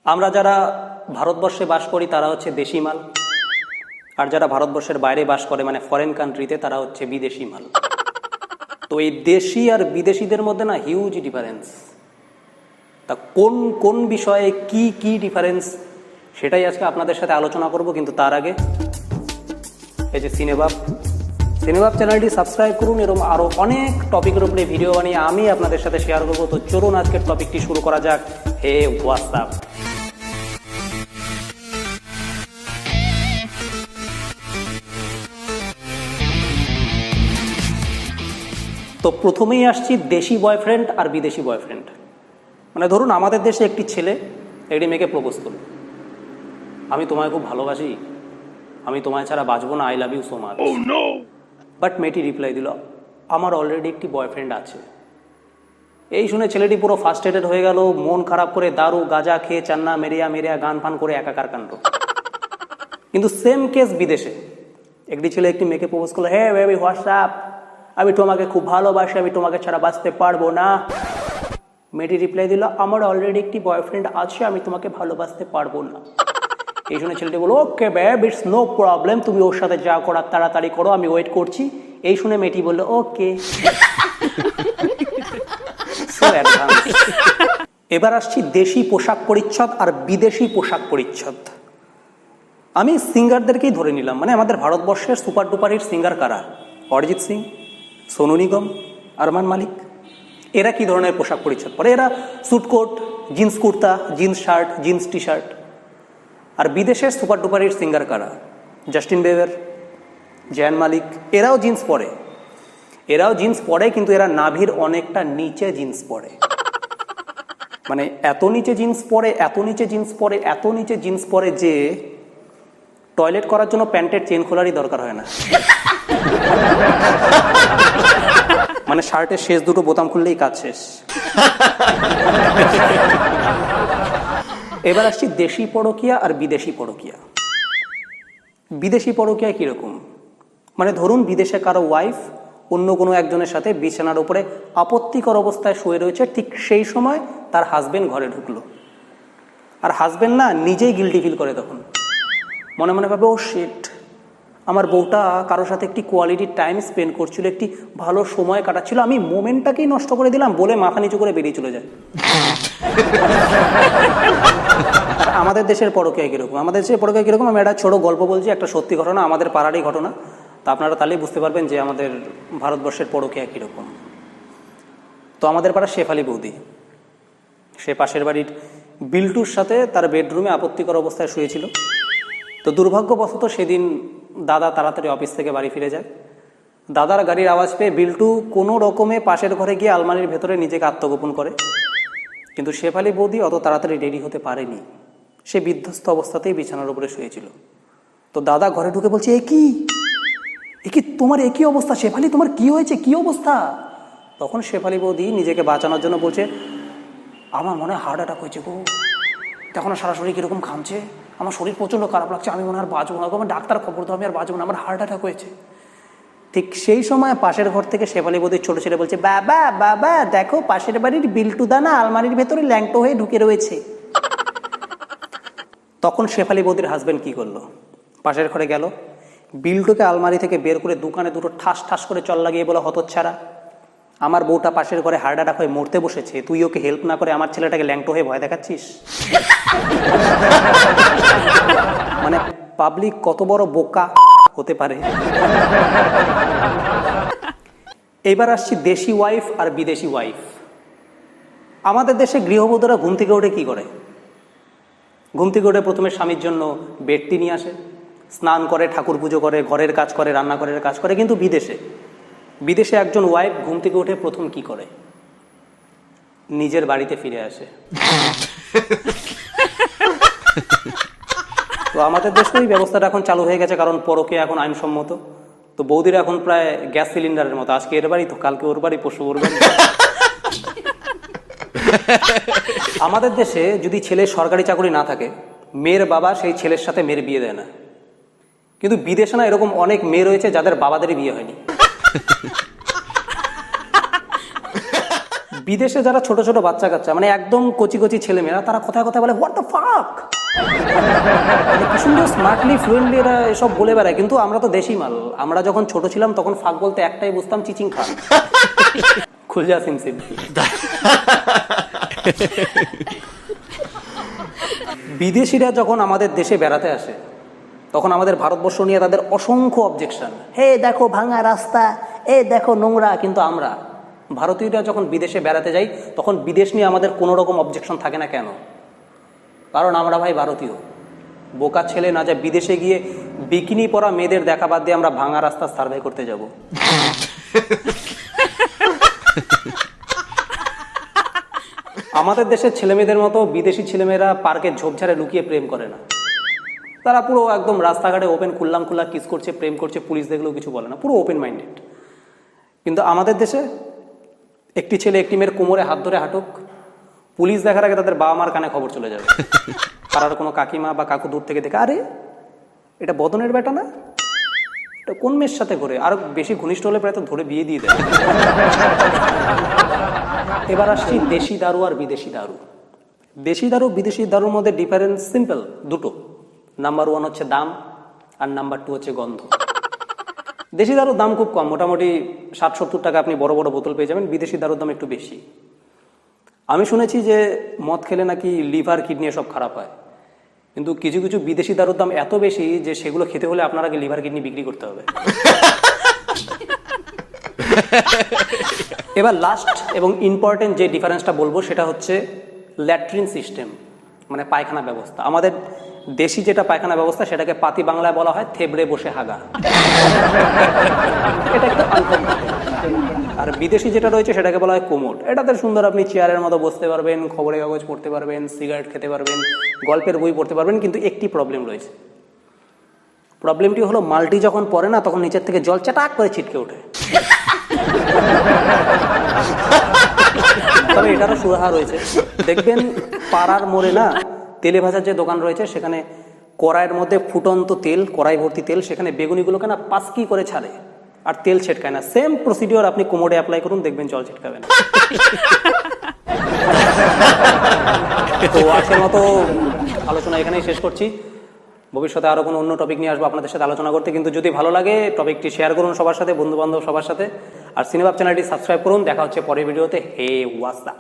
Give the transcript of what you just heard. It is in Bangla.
আমরা যারা ভারতবর্ষে বাস করি তারা হচ্ছে দেশি মাল, আর যারা ভারতবর্ষের বাইরে বাস করে মানে ফরেন কান্ট্রিতে তারা হচ্ছে বিদেশি মাল। তো এই দেশি আর বিদেশিদের মধ্যে না হিউজ ডিফারেন্স। তা কোন কোন বিষয়ে কি কি ডিফারেন্স সেটাই আজকে আপনাদের সাথে আলোচনা করব। কিন্তু তার আগে এই যে সিনেবাব চ্যানেলটি সাবস্ক্রাইব করুন। এরকম আরও অনেক টপিকের উপরে ভিডিও বানিয়ে আমি আপনাদের সাথে শেয়ার করবো। তো চলুন আজকের টপিকটি শুরু করা যাক। হে হোয়াটসঅ্যাপ। তো প্রথমেই আসছি দেশি বয়ফ্রেন্ড আর বিদেশি বয়ফ্রেন্ড। মানে ধরুন আমাদের দেশে একটি ছেলে একটি মেয়েকে প্রপোজ করল, আমি তোমায় খুব ভালোবাসি, আমি তোমায় ছাড়া বাঁচবো না, I love you so much. But মেয়েটি রিপ্লাই দিল, আমার অলরেডি একটি বয়ফ্রেন্ড আছে। এই শুনে ছেলেটি পুরো ফার্স্ট্রেটেড হয়ে গেল, মন খারাপ করে দারু গাঁজা খেয়ে চান্না মেরিয়া গান ফান করে একাকার কাণ্ড। কিন্তু সেম কেস বিদেশে একটি ছেলে একটি মেয়েকে প্রপোজ করলো, হে বেবি হোয়াটসঅ্যাপ, আমি তোমাকে খুব ভালোবাসি, আমি তোমাকে ছাড়া বাঁচতে পারবো না। মেয়েটি রিপ্লাই দিল, আমার অলরেডি একটি বয়ফ্রেন্ড আছে, আমি তোমাকে ভালোবাসতে পারবো না। এই শুনে ছেলেটি বলল, ওকে বেব, ইটস নো প্রবলেম, তুমি ওর সাথে যা করার তাড়াতাড়ি করো, আমি ওয়েট করছি। এই শুনে মেয়েটি বলল, ওকে। এবার আসছি দেশি পোশাক পরিচ্ছদ আর বিদেশি পোশাক পরিচ্ছদ। আমি সিঙ্গারদেরকেই ধরে নিলাম, মানে আমাদের ভারতবর্ষের সুপার ডুপার হিট সিঙ্গার কারা? অরিজিৎ সিং, সোনু নিগম, আরমান মালিক। এরা কি ধরনের পোশাক পরিচ্ছদ পরে? এরা suit coat, jeans kurta, jeans shirt, jeans T shirt. আর বিদেশের সুপার ডুপার হিট সিঙ্গার কারা? Justin Bieber, Zayn Malik. এরাও জিন্স পরে, কিন্তু এরা নাভির অনেকটা নিচে জিন্স পরে। মানে এত নিচে জিন্স পরে যে টয়লেট করার জন্য প্যান্টের চেন খোলারই দরকার হয় না। মানে শার্টের শেষ দুটো বোতাম খুললেই কাজ শেষ। এবার আসছি দেশি পরকীয়া আর বিদেশি পরকীয়া। বিদেশি পরকীয়া কিরকম? মানে ধরুন বিদেশে কারো ওয়াইফ অন্য কোনো একজনের সাথে বিছানার উপরে আপত্তিকর অবস্থায় শুয়ে রয়েছে, ঠিক সেই সময় তার হাজবেন্ড ঘরে ঢুকলো। আর হাজবেন্ড না নিজেই গিল্টি ফিল করে, তখন মনে মনে ভাবে, ও শিট, আমার বউটা কারোর সাথে একটি কোয়ালিটি টাইম স্পেন্ড করছিল, একটি ভালো সময় কাটাচ্ছিল, আমি মোমেন্টটাকেই নষ্ট করে দিলাম, বলে মাথা নিচু করে বেরিয়ে চলে যায়। আমাদের দেশের পরকীয়া কিরকম? আমি একটা ছোট গল্প বলছি, একটা সত্যি ঘটনা, আমাদের পাড়ারই ঘটনা। তা আপনারা তাহলেই বুঝতে পারবেন যে আমাদের ভারতবর্ষের পরকীয়া কিরকম। তো আমাদের পাড়া শেফালি বৌদি, সে পাশের বাড়ির বিল্টুর সাথে তার বেডরুমে আপত্তিকর অবস্থায় শুয়েছিল। তো দুর্ভাগ্যবশত সেদিন দাদা তাড়াতাড়ি অফিস থেকে বাড়ি ফিরে যায়। দাদার গাড়ির আওয়াজ পেয়ে বিল্টু কোনো রকমে পাশের ঘরে গিয়ে আলমারির ভেতরে নিজেকে আত্মগোপন করে। কিন্তু শেফালি বৌদি অত তাড়াতাড়ি রেডি হতে পারেনি, সে বিধ্বস্ত অবস্থাতেই বিছানার উপরে শুয়েছিল। তো দাদা ঘরে ঢুকে বলছে, এ কি তোমার একই অবস্থা শেফালি, তোমার কি হয়েছে, কি অবস্থা? তখন শেফালি বৌদি নিজেকে বাঁচানোর জন্য বলছে, আমার মনে হয় হার্ট অ্যাটাক হয়েছে গো, তখন সারা শরীর কীরকম ঘামছে, আমার শরীর প্রচণ্ড খারাপ লাগছে, আমি মনে হয় আর বাঁচবো না, আমার ডাক্তার খবর তো আমি আর বাঁচবো না, আমার হার্ট অ্যাটাক হয়েছে। ঠিক সেই সময় পাশের ঘর থেকে শেফালি বৌদির ছোট ছেলে বলছে, বাবা দেখো, পাশের বাড়ির বিল্টু দানা আলমারির ভেতরে ল্যাংটো হয়ে ঢুকে রয়েছে। তখন শেফালি বৌদির হাজব্যান্ড কি করলো? পাশের ঘরে গেল, বিল্টুকে আলমারি থেকে বের করে দোকানে দুটো ঠাস করে চল লাগিয়ে বলো, হতচ্ছাড়া, আমার বউটা পাশের ঘরে হার্ট অ্যাটাক হয়ে মরতে বসেছে, তুই ওকে হেল্প না করে আমার ছেলেটাকে ল্যাংটো হয়ে ভয় দেখাচ্ছিস। মানে পাবলিক কত বড় বোকা হতে পারে। এবার আসছি দেশি ওয়াইফ আর বিদেশি ওয়াইফ। আমাদের দেশে গৃহবধূরা ঘুম থেকে উঠে কি করে? ঘুম থেকে উঠে প্রথমে স্বামীর জন্য বেডটি নিয়ে আসে, স্নান করে, ঠাকুর পুজো করে, ঘরের কাজ করে, রান্নাঘরের কাজ করে। কিন্তু বিদেশে একজন ওয়াইফ ঘুম থেকে উঠে প্রথম কি করে? নিজের বাড়িতে ফিরে আসে। তো আমাদের দেশে এই ব্যবস্থাটা এখন চালু হয়ে গেছে, কারণ পরকীয়া এখন আইনসম্মত। তো বৌদিরা এখন প্রায় গ্যাস সিলিন্ডারের মতো, আজকে এর বাড়ি তো কালকে ওর বাড়ি, পরশু ওর বাড়ি। আমাদের দেশে যদি ছেলের সরকারি চাকরি না থাকে, মেয়ের বাবা সেই ছেলের সাথে মেয়ের বিয়ে দেয় না। কিন্তু বিদেশে না এরকম অনেক মেয়ে রয়েছে যাদের বাবাদেরই বিয়ে হয়নি। বিদেশে যারা ছোট ছোট বাচ্চা কাচ্চা মানে একদম কচি কচি ছেলেমেয়েরা, তারা কথায় কথায় বলে হোয়াট দ্য ফাক, কি সুন্দর স্মার্টলি ফ্লুয়েন্টলি এরা এসব বলে বেড়ায়। কিন্তু আমরা তো দেশি মাল, আমরা যখন ছোট ছিলাম তখন ফাক বলতে একটাই বুঝতাম, চিচিং খান, খুলজা সিমসিম। বিদেশিরা যখন আমাদের দেশে বেড়াতে আসে তখন আমাদের ভারতবর্ষ নিয়ে তাদের অসংখ্য অবজেকশন, হে দেখো ভাঙা রাস্তা, এ দেখো নোংরা। কিন্তু আমরা ভারতীয়রা যখন বিদেশে বেড়াতে যাই তখন বিদেশ নিয়ে আমাদের কোনো রকম অবজেকশন থাকে না। কেন? কারণ আমরা ভাই ভারতীয়। বোকা ছেলে না যে বিদেশে গিয়ে বিকিনি পরা মেয়েদের দেখা বাদ দিয়ে আমরা ভাঙা রাস্তা সার্ভে করতে যাব। আমাদের দেশের ছেলেমেয়েদের মতো বিদেশি ছেলেমেয়েরা পার্কের ঝোপঝাড়ে লুকিয়ে প্রেম করে না। তারা পুরো একদম রাস্তাঘাটে ওপেন খুল্লাম খুল্লা কিস করছে, প্রেম করছে, পুলিশ দেখলেও কিছু বলে না, পুরো ওপেন মাইন্ডেড। কিন্তু আমাদের দেশে একটি ছেলে একটি মেয়ের কোমরে হাত ধরে হাঁটুক, পুলিশ দেখার আগে তাদের বাবা মার কানে খবর চলে যাবে। পাড়ার কোনো কাকিমা বা কাকু দূর থেকে দেখে, আরে এটা বদনের বেটা না, এটা কোন মেয়ের সাথে ঘুরে, আরো বেশি ঘনিষ্ঠ হলে প্রায় তো ধরে বিয়ে দিয়ে দেয়। এবার আসছি দেশি দারু আর বিদেশি দারু। দেশি দারু বিদেশি দারুর মধ্যে ডিফারেন্স সিম্পল দুটো। নাম্বার 1 হচ্ছে দাম, আর নাম্বার 2 হচ্ছে গন্ধ। দেশি দারুর দাম খুব কম, মোটামুটি 60-70 টাকা আপনি বড় বড় বোতল পেয়ে যাবেন। বিদেশি দারুর দাম একটু বেশি। আমি শুনেছি যে মদ খেলে নাকি লিভার কিডনি সব খারাপ হয়, কিন্তু কিছু কিছু বিদেশি দারুর দাম এত বেশি যে সেগুলো খেতে হলে আপনার আগে লিভার কিডনি বিক্রি করতে হবে। এবার লাস্ট এবং ইম্পর্টেন্ট যে ডিফারেন্সটা বলবো সেটা হচ্ছে ল্যাট্রিন সিস্টেম, মানে পায়খানা ব্যবস্থা। আমাদের দেশি যেটা পায়খানা ব্যবস্থা সেটাকে পাতি বাংলায় বলা হয় থেবড়ে বসে হাগা। এটা একটু আনকমফোর্টেবল। আর বিদেশি যেটা রয়েছে সেটাকে বলা হয় কোমোড। এটাতে সুন্দর আপনি চেয়ারের মতো বসতে পারবেন, খবরের কাগজ পড়তে পারবেন, সিগারেট খেতে পারবেন, গল্পের বই পড়তে পারবেন। কিন্তু একটি প্রবলেম রয়েছে। প্রবলেমটি হলো মালটি যখন পড়ে না তখন নিচের থেকে জল চাটাক করে ছিটকে ওঠে। তবে এটারও সুরাহা রয়েছে। দেখবেন পাড়ার মোড়ে না তেলে ভাজার যে দোকান রয়েছে সেখানে কড়াইয়ের মধ্যে ফুটন্ত তেল, কড়াই ভর্তি তেল, সেখানে বেগুনিগুলোকে না পাসকি করে ছাড়ে আর তেল ছিটকায় না। সেম প্রসিডিওর আপনি কোমোডে অ্যাপ্লাই করুন, দেখবেন জল ছিটকাবে না। তো আজকের মতো আলোচনা এখানেই শেষ করছি। ভবিষ্যতে আরো কোনো অন্য টপিক নিয়ে আসবো আপনাদের সাথে আলোচনা করতে। কিন্তু যদি ভালো লাগে টপিকটি শেয়ার করুন সবার সাথে, বন্ধু বান্ধব সবার সাথে। আর সিনেবাব চ্যানেলটি সাবস্ক্রাইব করুন। দেখা হচ্ছে পরের ভিডিওতে। হে হোয়াটস আপ।